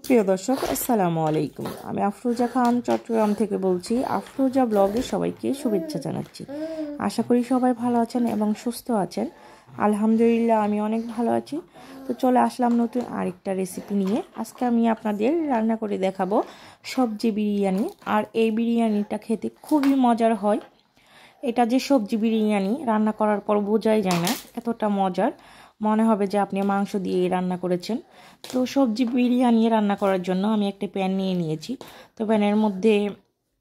প্রিয় দর্শক আসসালামু আলাইকুম। আমি আফরোজা খান চট্টগ্রাম থেকে বলছি। আফরোজা ব্লগে সবাইকে শুভেচ্ছা জানাচ্ছি। আশা করি সবাই ভালো আছেন এবং সুস্থ আছেন। আলহামদুলিল্লাহ আমি অনেক ভালো আছি। তো চলে আসলাম নতুন আরেকটা রেসিপি নিয়ে। আজকে আমি আপনাদের রান্না করে দেখাবো সবজি বিরিয়ানি। আর এই বিরিয়ানিটা খেতে খুবই মজার হয়। এটা যে সবজি বিরিয়ানি রান্না করার পর বোঝাই যায় না, এতটা মজার। মনে হবে যে আপনি মাংস দিয়ে রান্না করেছেন। তো সবজি বিরিয়ানি রান্না করার জন্য আমি একটা প্যান নিয়ে নিয়েছি। তো প্যানের মধ্যে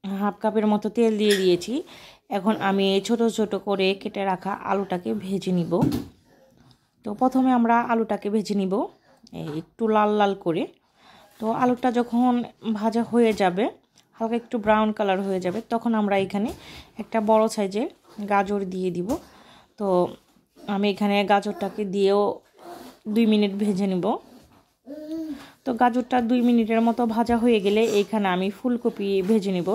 হাফ কাপের মতো তেল দিয়ে দিয়েছি। এখন আমি ছোট ছোট করে কেটে রাখা আলুটাকে ভেজে নিব। তো প্রথমে আমরা আলুটাকে ভেজে নিব একটু লাল লাল করে। তো আলুটা যখন ভাজা হয়ে যাবে, হালকা একটু ব্রাউন কালার হয়ে যাবে, তখন আমরা এখানে একটা বড় সাইজের গাজর দিয়ে দিব। তো আমি এখানে গাজরটাকে দিয়েও 2 মিনিট ভেজে নিব। তো গাজরটা 2 মিনিটের মতো ভাজা হয়ে গেলে এইখানে আমি ফুলকপি ভেজে নিব।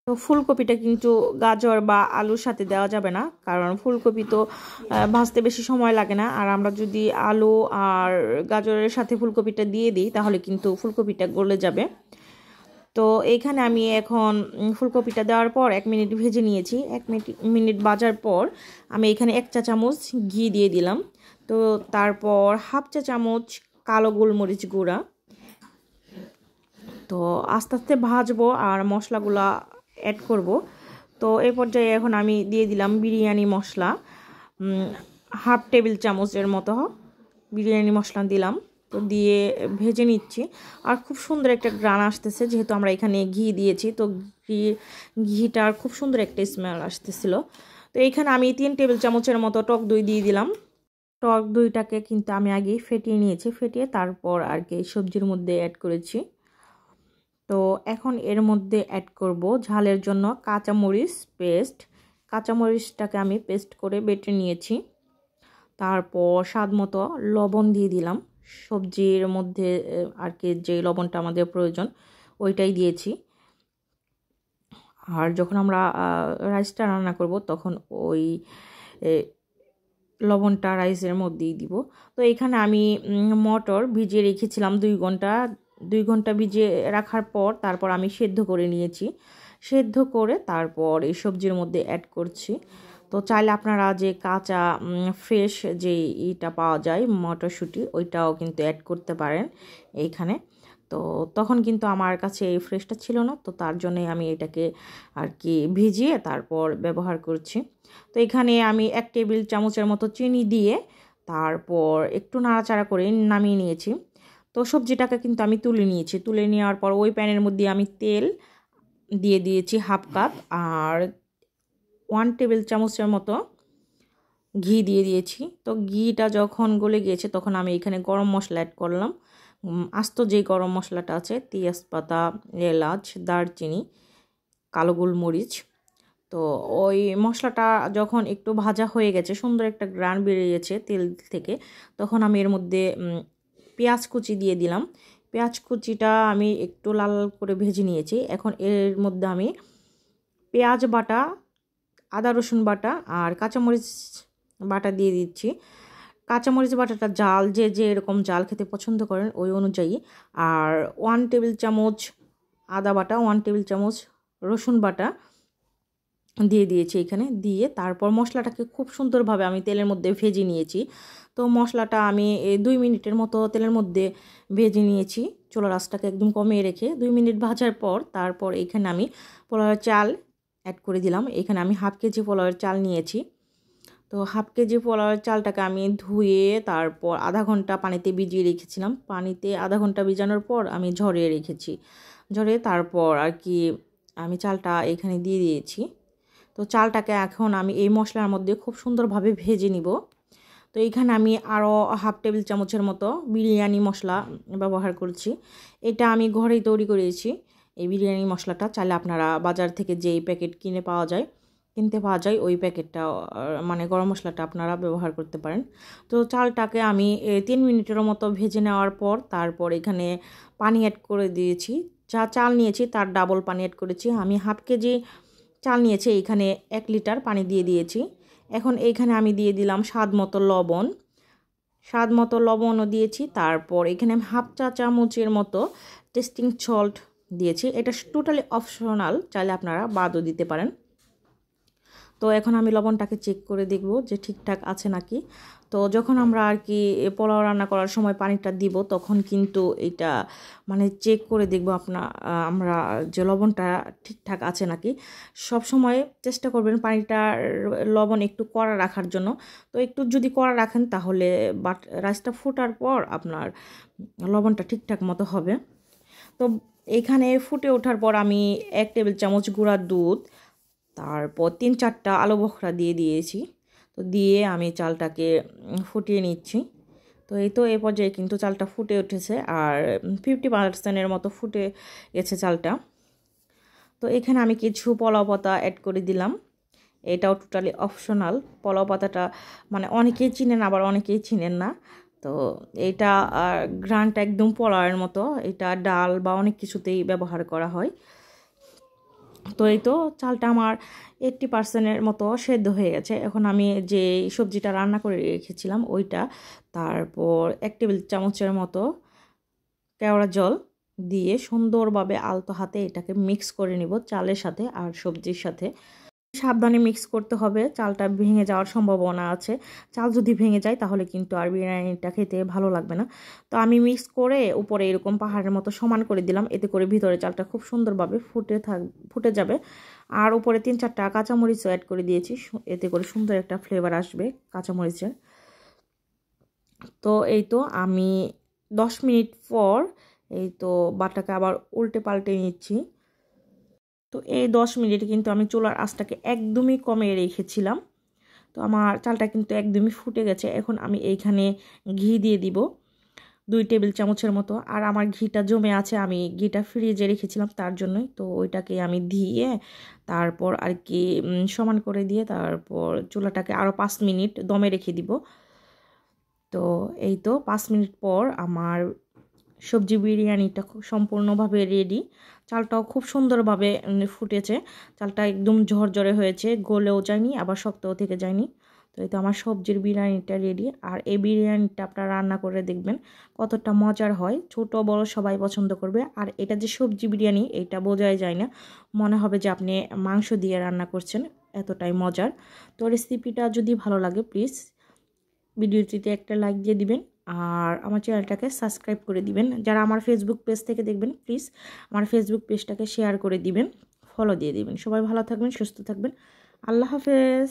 তো ফুলকপিটা কিন্তু গাজর বা আলুর সাথে দেওয়া যাবে না, কারণ ফুলকপি তো ভাজতে বেশি সময় লাগে না। আর আমরা যদি আলু আর গাজরের সাথে ফুলকপিটা দিয়ে দিই তাহলে কিন্তু ফুলকপিটা গলে যাবে। তো এইখানে আমি এখন ফুলকপিটা দেওয়ার পর 1 মিনিট ভেজে নিয়েছি। 1 মিনিট ভাজার পর আমি এখানে 1 চা চামচ ঘি দিয়ে দিলাম। তো তারপর হাফ চা চামচ কালো গোলমরিচ গুঁড়া। তো আস্তে আস্তে ভাজবো আর মশলাগুলা অ্যাড করব। তো এই পর্যায়ে এখন আমি দিয়ে দিলাম বিরিয়ানি মশলা, হাফ টেবিল চামচের মতো বিরিয়ানি মশলা দিলাম। তো দিয়ে ভেজে নিচ্ছি। আর খুব সুন্দর একটা গ্রান আসতেছে, যেহেতু আমরা এখানে ঘি দিয়েছি। তো ঘিটার খুব সুন্দর একটা স্মেল আসতেছিল। তো এইখানে আমি 3 টেবিল চামচের মতো টক দই দিয়ে দিলাম। টক দইটাকে কিন্তু আমি আগেই ফেটিয়ে নিয়েছি, ফেটিয়ে তারপর আর কি সবজির মধ্যে অ্যাড করেছি। তো এখন এর মধ্যে অ্যাড করব ঝালের জন্য কাঁচামরিচ পেস্ট। কাঁচামরিচটাকে আমি পেস্ট করে বেটে নিয়েছি। তারপর স্বাদ মতো লবণ দিয়ে দিলাম। সবজির মধ্যে আর কি যে লবণটা আমাদের প্রয়োজন ওইটাই দিয়েছি। আর যখন আমরা রাইসটা রান্না করব তখন ওই লবণটা রাইসের মধ্যেই দিব। তো এখানে আমি মটর ভিজিয়ে রেখেছিলাম 2 ঘন্টা ভিজিয়ে রাখার পর তারপর আমি সেদ্ধ করে নিয়েছি। সেদ্ধ করে তারপর এই সবজির মধ্যে অ্যাড করছি। তো চাইলে আপনারা যে কাঁচা ফ্রেশ যে ইটা পাওয়া যায় মটরশুঁটি, ওইটাও কিন্তু অ্যাড করতে পারেন এইখানে। তো তখন কিন্তু আমার কাছে এই ফ্রেশটা ছিল না, তো তার জন্যই আমি এটাকে আর কি ভিজিয়ে তারপর ব্যবহার করছি। তো এখানে আমি 1 টেবিল চামচের মতো চিনি দিয়ে তারপর একটু নাড়াচাড়া করে নামিয়ে নিয়েছি। তো সবজিটাকে কিন্তু আমি তুলে নিয়েছি। তুলে নেওয়ার পর ওই প্যানের মধ্যে আমি তেল দিয়ে দিয়েছি হাফ কাপ, আর 1 টেবিল চামচের মতো ঘি দিয়ে দিয়েছি। তো ঘিটা যখন গলে গিয়েছে তখন আমি এখানে গরম মশলা অ্যাড করলাম। আস্ত যে গরম মশলাটা আছে, তেজপাতা, এলাচ, দারচিনি, কালো গোলমরিচ। তো ওই মশলাটা যখন একটু ভাজা হয়ে গেছে, সুন্দর একটা গ্রান বেরিয়েছে তেল থেকে, তখন আমি এর মধ্যে পেঁয়াজ কুচি দিয়ে দিলাম। পেঁয়াজ কুচিটা আমি একটু লাল করে ভেজে নিয়েছি। এখন এর মধ্যে আমি পেঁয়াজ বাটা, আদা রসুন বাটা আর কাঁচামরিচ বাটা দিয়ে দিচ্ছি। কাঁচামরিচ বাটাটা জাল যে এরকম জাল খেতে পছন্দ করেন ওই অনুযায়ী। আর 1 টেবিল চামচ আদা বাটা, 1 টেবিল চামচ রসুন বাটা দিয়ে দিয়েছি এখানে। দিয়ে তারপর মশলাটাকে খুব সুন্দরভাবে আমি তেলের মধ্যে ভেজে নিয়েছি। তো মশলাটা আমি 2 মিনিটের মতো তেলের মধ্যে ভেজে নিয়েছি, চুলার আঁচটাকে একদম কমিয়ে রেখে। 2 মিনিট ভাজার পর তারপর এখানে আমি পোলাওয়ের চাল অ্যাড করে দিলাম। এখানে আমি হাফ কেজি পোলাওয়ের চাল নিয়েছি। তো হাফ কেজি পোলাওয়ের চালটাকে আমি ধুয়ে তারপর আধা ঘন্টা পানিতে ভিজিয়ে রেখেছিলাম। পানিতে আধা ঘন্টা ভিজানোর পর আমি ঝরিয়ে রেখেছি। ঝরিয়ে তারপর আর কি আমি চালটা এখানে দিয়ে দিয়েছি। তো চালটাকে এখন আমি এই মশলার মধ্যে খুব সুন্দরভাবে ভেজে নিব। তো এইখানে আমি আরও হাফ টেবিল চামচের মতো বিরিয়ানি মশলা ব্যবহার করছি। এটা আমি ঘরেই তৈরি করেছি এই বিরিয়ানি মশলাটা। চাইলে আপনারা বাজার থেকে যেই প্যাকেট কিনতে পাওয়া যায় ওই প্যাকেটটা মানে গরম মশলাটা আপনারা ব্যবহার করতে পারেন। তো চালটাকে আমি 3 মিনিটের মতো ভেজে নেওয়ার পর তারপর এখানে পানি অ্যাড করে দিয়েছি। যা চাল নিয়েছি তার ডাবল পানি অ্যাড করেছি। আমি হাফ কেজি চাল নিয়েছি, এখানে 1 লিটার পানি দিয়ে দিয়েছি। এখন এইখানে আমি দিয়ে দিলাম স্বাদ মতো লবণ, স্বাদ মতো লবণও দিয়েছি। তারপর এখানে আমি হাফ চা চামচের মতো টেস্টিং সল্ট দিয়েছি। এটা টোটালি অপশনাল, চাইলে আপনারা বাদও দিতে পারেন। তো এখন আমি লবণটাকে চেক করে দেখব যে ঠিকঠাক আছে নাকি। তো যখন আমরা আর কি পোলাও রান্না করার সময় পানিটা দিব, তখন কিন্তু এটা মানে চেক করে দেখব আমরা যে লবণটা ঠিকঠাক আছে নাকি। সব সময় চেষ্টা করবেন পানিটার লবণ একটু কড়া রাখার জন্য। তো একটু যদি কড়া রাখেন তাহলে রাইসটা ফোটার পর আপনার লবণটা ঠিকঠাক মতো হবে। তো এখানে ফুটে ওঠার পর আমি 1 টেবিল চামচ গুঁড়া দুধ, তারপর 3-4টা আলু বখরা দিয়ে দিয়েছি। তো দিয়ে আমি চালটাকে ফুটিয়ে নিচ্ছি। তো এই পর্যায়ে কিন্তু চালটা ফুটে উঠেছে, আর 50% মতো ফুটে গেছে চালটা। তো এখানে আমি কিছু পোলাও পাতা অ্যাড করে দিলাম। এটাও টোটালি অপশনাল। পোলাও পাতাটা মানে অনেকেই চিনেন, আবার অনেকেই চিনেন না। তো এটা ঘ্রাণটা একদম পোলাওয়ের মতো। এটা ডাল বা অনেক কিছুতেই ব্যবহার করা হয়। তো চালটা আমার 80% মতো সেদ্ধ হয়ে গেছে। এখন আমি যে সবজিটা রান্না করে রেখেছিলাম ওইটা, তারপর 1 টেবিল চামচের মতো কেওড়া জল দিয়ে সুন্দরভাবে আলতো হাতে এটাকে মিক্স করে নিব চালের সাথে আর সবজির সাথে। সাবধানে মিক্স করতে হবে, চালটা ভেঙে যাওয়ার সম্ভাবনা আছে। চাল যদি ভেঙে যায় তাহলে কিন্তু আর বিরিয়ানিটা খেতে ভালো লাগবে না। তো আমি মিক্স করে উপরে এরকম পাহাড়ের মতো সমান করে দিলাম, এতে করে ভিতরে চালটা খুব সুন্দরভাবে ফুটে যাবে। আর উপরে 3-4টা কাঁচামরিচও অ্যাড করে দিয়েছি, এতে করে সুন্দর একটা ফ্লেভার আসবে কাঁচামরিচের। তো আমি 10 মিনিট পর বাটাকে আবার উল্টে পাল্টে নিচ্ছি। তো এই 10 মিনিট কিন্তু আমি চুলার আঁচটাকে একদমই কমিয়ে রেখেছিলাম। তো আমার চালটা কিন্তু একদমই ফুটে গেছে। এখন আমি এইখানে ঘি দিয়ে দিব 2 টেবিল চামচের মতো। আর আমার ঘিটা জমে আছে, আমি ঘিটা ফ্রিজে রেখেছিলাম তার জন্যই। তো ওইটাকে আমি দিয়ে তারপর আর কি সমান করে দিয়ে তারপর চুলাটাকে আরও 5 মিনিট দমে রেখে দিব। তো 5 মিনিট পর আমার সবজি বিরিয়ানিটা খুব সম্পূর্ণভাবে রেডি। চালটাও খুব সুন্দরভাবে ফুটেছে, চালটা একদম ঝরঝরে হয়েছে, গলেও যায়নি আবার শক্তও থেকে যায়নি। তো আমার সবজির বিরিয়ানিটা রেডি। আর এই বিরিয়ানিটা আপনারা রান্না করে দেখবেন কতটা মজার হয়, ছোট বড় সবাই পছন্দ করবে। আর এটা যে সবজি বিরিয়ানি এটা বোঝাই যায় না, মনে হবে যে আপনি মাংস দিয়ে রান্না করছেন, এতটাই মজার। তো রেসিপিটা যদি ভালো লাগে প্লিজ ভিডিওটিতে একটা লাইক দিয়ে দিবেন, আর আমার চ্যানেলটাকে সাবস্ক্রাইব করে দিবেন। যারা আমার ফেসবুক পেজ থেকে দেখবেন প্লিজ আমার ফেসবুক পেজটাকে শেয়ার করে দিবেন, ফলো দিয়ে দিবেন। সবাই ভালো থাকবেন, সুস্থ থাকবেন। আল্লাহ হাফেজ।